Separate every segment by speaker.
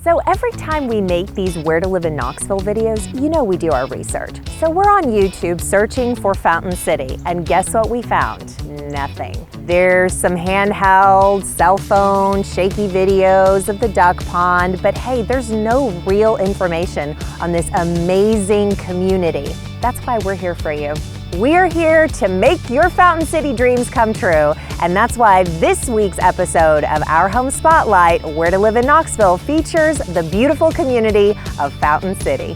Speaker 1: So every time we make these Where to Live in Knoxville videos, you know we do our research. So we're on YouTube searching for Fountain City, and guess what we found? Nothing. There's some handheld, cell phone, shaky videos of the duck pond, but hey, there's no real information on this amazing community. That's why we're here for you. We're here to make your Fountain City dreams come true, and that's why this week's episode of Our Home Spotlight, Where to Live in Knoxville, features the beautiful community of Fountain City.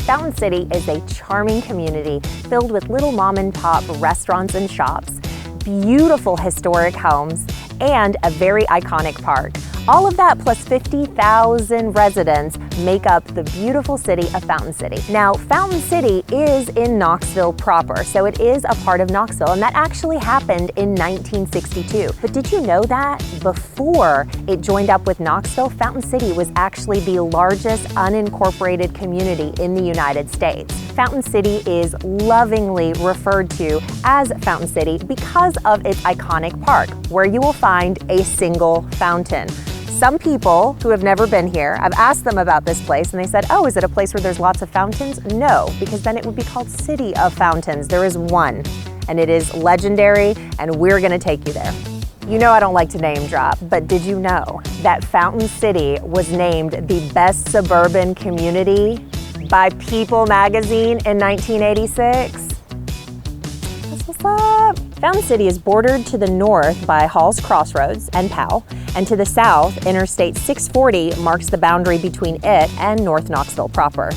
Speaker 1: Fountain City is a charming community filled with little mom and pop restaurants and shops, beautiful historic homes, and a very iconic park. All of that plus 50,000 residents make up the beautiful city of Fountain City. Now, Fountain City is in Knoxville proper, so it is a part of Knoxville, and that actually happened in 1962. But did you know that before it joined up with Knoxville, Fountain City was actually the largest unincorporated community in the United States? Fountain City is lovingly referred to as Fountain City because of its iconic park, where you will find a single fountain. Some people who have never been here, I've asked them about this place and they said, oh, is it a place where there's lots of fountains? No, because then it would be called City of Fountains. There is one, and it is legendary, and we're gonna take you there. You know I don't like to name drop, but did you know that Fountain City was named the best suburban community by People magazine in 1986? That's what's up. Fountain City is bordered to the north by Hall's Crossroads and Powell, and to the south, Interstate 640 marks the boundary between it and North Knoxville proper.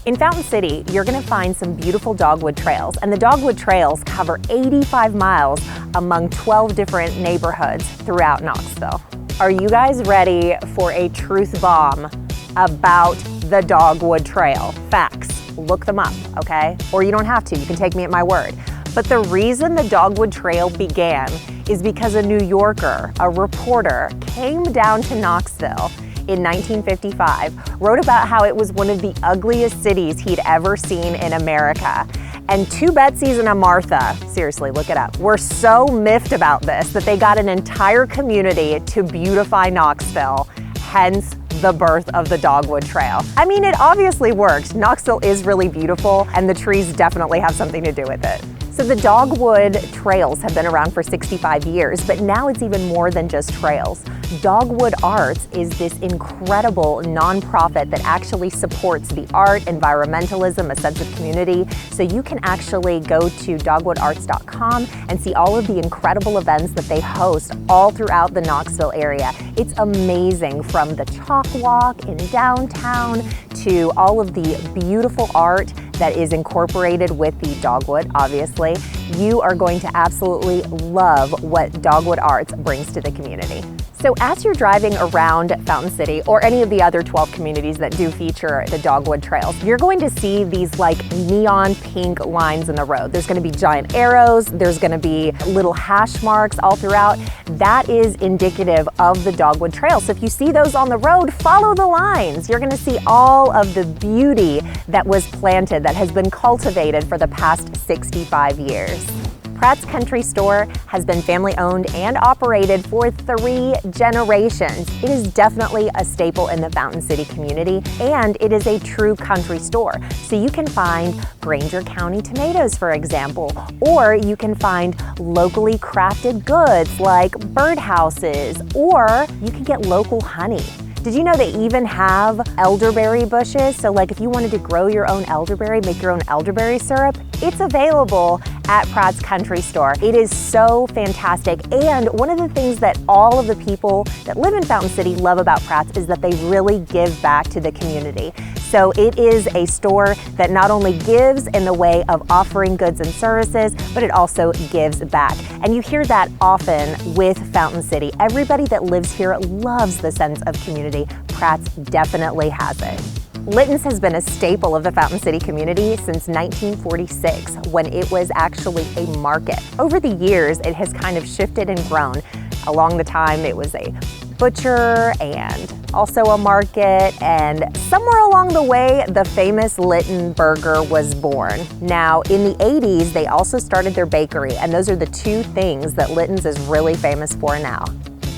Speaker 1: In Fountain City, you're gonna find some beautiful dogwood trails, and the dogwood trails cover 85 miles among 12 different neighborhoods throughout Knoxville. Are you guys ready for a truth bomb about the Dogwood Trail? Facts, look them up, okay? Or you don't have to, you can take me at my word. But the reason the Dogwood Trail began is because a New Yorker, a reporter, came down to Knoxville in 1955, wrote about how it was one of the ugliest cities he'd ever seen in America. And two Betsy's and a Martha, seriously, look it up, were so miffed about this that they got an entire community to beautify Knoxville, hence the birth of the Dogwood Trail. I mean, it obviously worked. Knoxville is really beautiful, and the trees definitely have something to do with it. So the Dogwood Trails have been around for 65 years, but now it's even more than just trails. Dogwood Arts is this incredible nonprofit that actually supports the art, environmentalism, a sense of community. So you can actually go to dogwoodarts.com and see all of the incredible events that they host all throughout the Knoxville area. It's amazing, from the chalk walk in downtown to all of the beautiful art that is incorporated with the dogwood, obviously. You are going to absolutely love what Dogwood Arts brings to the community. So as you're driving around Fountain City, or any of the other 12 communities that do feature the Dogwood Trails, you're going to see these like neon pink lines in the road. There's gonna be giant arrows, there's gonna be little hash marks all throughout. That is indicative of the Dogwood Trail. So if you see those on the road, follow the lines. You're gonna see all of the beauty that was planted, that has been cultivated for the past 65 years. Pratts Country Store has been family owned and operated for 3 generations. It is definitely a staple in the Fountain City community, and it is a true country store. So you can find Granger County tomatoes, for example, or you can find locally crafted goods like birdhouses, or you can get local honey. Did you know they even have elderberry bushes? So like if you wanted to grow your own elderberry, make your own elderberry syrup, it's available at Pratts Country Store. It is so fantastic. And one of the things that all of the people that live in Fountain City love about Pratts is that they really give back to the community. So it is a store that not only gives in the way of offering goods and services, but it also gives back. And you hear that often with Fountain City. Everybody that lives here loves the sense of community. Pratts definitely has it. Littons has been a staple of the Fountain City community since 1946, when it was actually a market. Over the years, it has kind of shifted and grown. Along the time, it was a butcher and also a market, and somewhere along the way, the famous Linton burger was born. Now, in the 80s, they also started their bakery, and those are the two things that Littons is really famous for now.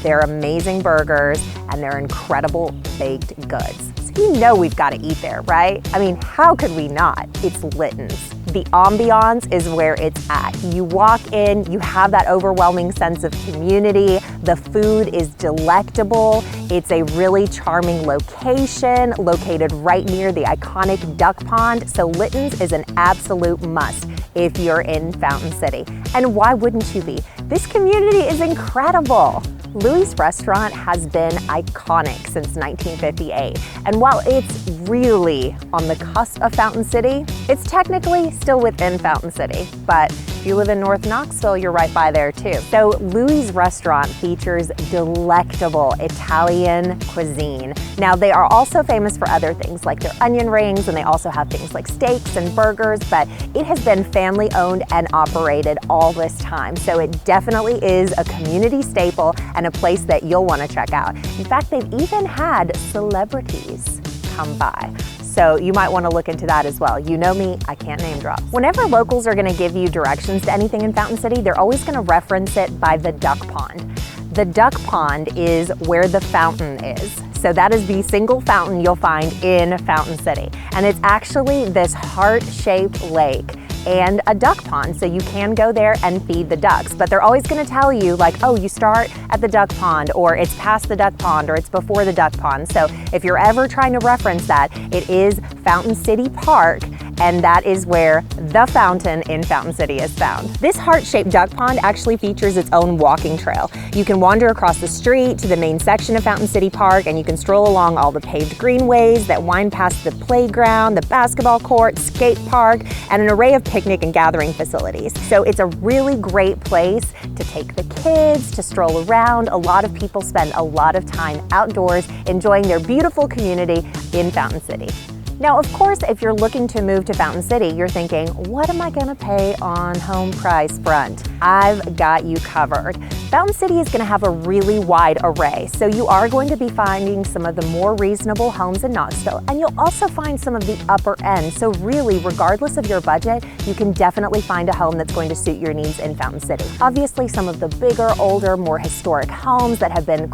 Speaker 1: They're amazing burgers, and they're incredible baked goods. So you know we've got to eat there, right? I mean, how could we not? It's Littons. The ambiance is where it's at. You walk in, you have that overwhelming sense of community. The food is delectable. It's a really charming location, located right near the iconic duck pond. So Littons is an absolute must if you're in Fountain City. And why wouldn't you be? This community is incredible. Louies Restaurant has been iconic since 1958. And while it's really on the cusp of Fountain City, it's technically still within Fountain City. But if you live in North Knoxville, you're right by there too. So Louies Restaurant features delectable Italian cuisine. Now they are also famous for other things like their onion rings, and they also have things like steaks and burgers, but it has been family owned and operated all this time. So it definitely is a community staple and a place that you'll want to check out. In fact, they've even had celebrities come by. So you might want to look into that as well. You know me, I can't name drop. Whenever locals are going to give you directions to anything in Fountain City, they're always going to reference it by the duck pond. The duck pond is where the fountain is. So that is the single fountain you'll find in Fountain City. And it's actually this heart-shaped lake and a duck pond, so you can go there and feed the ducks. But they're always gonna tell you like, oh, you start at the duck pond, or it's past the duck pond, or it's before the duck pond. So if you're ever trying to reference that, it is Fountain City Park, and that is where the fountain in Fountain City is found. This heart-shaped duck pond actually features its own walking trail. You can wander across the street to the main section of Fountain City Park, and you can stroll along all the paved greenways that wind past the playground, the basketball court, skate park, and an array of picnic and gathering facilities. So it's a really great place to take the kids, to stroll around. A lot of people spend a lot of time outdoors enjoying their beautiful community in Fountain City. Now, of course, if you're looking to move to Fountain City, you're thinking, what am I gonna pay on home price front? I've got you covered. Fountain City is gonna have a really wide array, so you are going to be finding some of the more reasonable homes in Knoxville, and you'll also find some of the upper end. So really, regardless of your budget, you can definitely find a home that's going to suit your needs in Fountain City. Obviously, some of the bigger, older, more historic homes that have been,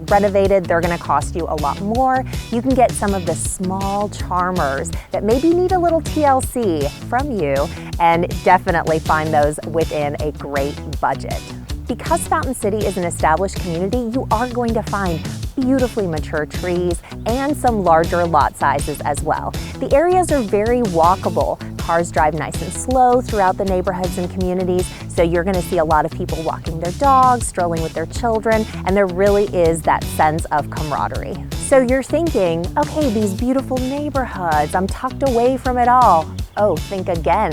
Speaker 1: renovated, they're gonna cost you a lot more. You can get some of the small charmers that maybe need a little TLC from you, and definitely find those within a great budget. Because Fountain City is an established community, you are going to find beautifully mature trees and some larger lot sizes as well. The areas are very walkable. Cars drive nice and slow throughout the neighborhoods and communities, so you're gonna see a lot of people walking their dogs, strolling with their children, and there really is that sense of camaraderie. So you're thinking, okay, these beautiful neighborhoods, I'm tucked away from it all. Oh, think again.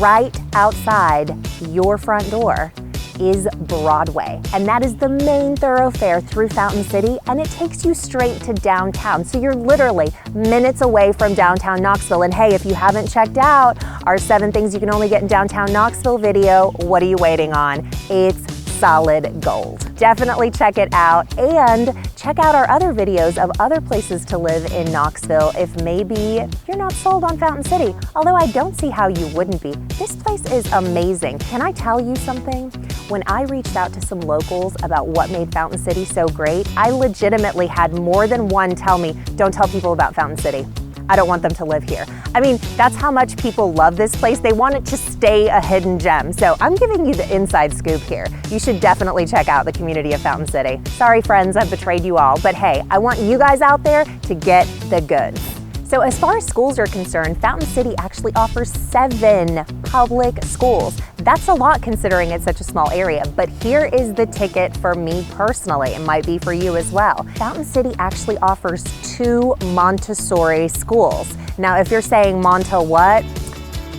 Speaker 1: Right outside your front door is Broadway, and that is the main thoroughfare through Fountain City, and it takes you straight to downtown. So you're literally minutes away from downtown Knoxville. And hey, if you haven't checked out our 7 things you can only get in downtown Knoxville video, what are you waiting on? It's solid gold. Definitely check it out, and check out our other videos of other places to live in Knoxville if maybe you're not sold on Fountain City, although I don't see how you wouldn't be. This place is amazing. Can I tell you something? When I reached out to some locals about what made Fountain City so great, I legitimately had more than one tell me, don't tell people about Fountain City. I don't want them to live here. I mean, that's how much people love this place. They want it to stay a hidden gem. So I'm giving you the inside scoop here. You should definitely check out the community of Fountain City. Sorry friends, I've betrayed you all, but hey, I want you guys out there to get the goods. So as far as schools are concerned, Fountain City actually offers 7 public schools. That's a lot considering it's such a small area, but here is the ticket for me personally. It might be for you as well. Fountain City actually offers 2 Montessori schools. Now, if you're saying Monta what?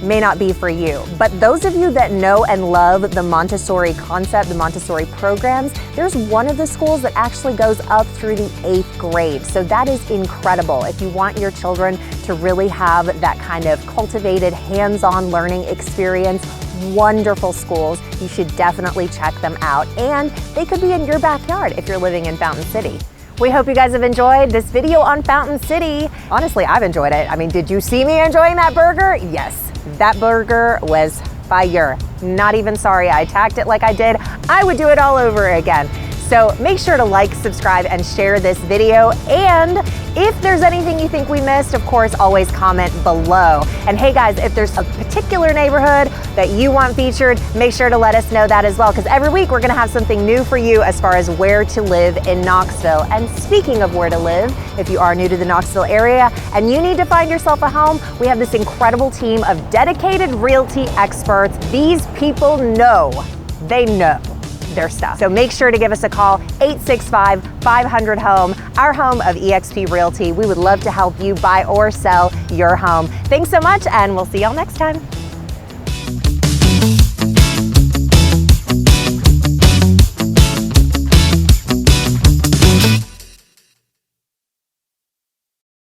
Speaker 1: May not be for you, but those of you that know and love the Montessori concept, the Montessori programs, there's one of the schools that actually goes up through the 8th grade. So that is incredible. If you want your children to really have that kind of cultivated, hands-on learning experience, wonderful schools. You should definitely check them out, and they could be in your backyard if you're living in Fountain City. We hope you guys have enjoyed this video on Fountain City. Honestly, I've enjoyed it. I mean, did you see me enjoying that burger? Yes, that burger was fire. Not even sorry I attacked it like I did. I would do it all over again. So make sure to like, subscribe, and share this video. And if there's anything you think we missed, of course, always comment below. And hey guys, if there's a particular neighborhood that you want featured, make sure to let us know that as well, because every week we're gonna have something new for you as far as where to live in Knoxville. And speaking of where to live, if you are new to the Knoxville area and you need to find yourself a home, we have this incredible team of dedicated realty experts. These people know, they know their stuff. So make sure to give us a call, 865-500-HOME, our home of eXp Realty. We would love to help you buy or sell your home. Thanks so much, and we'll see y'all next time.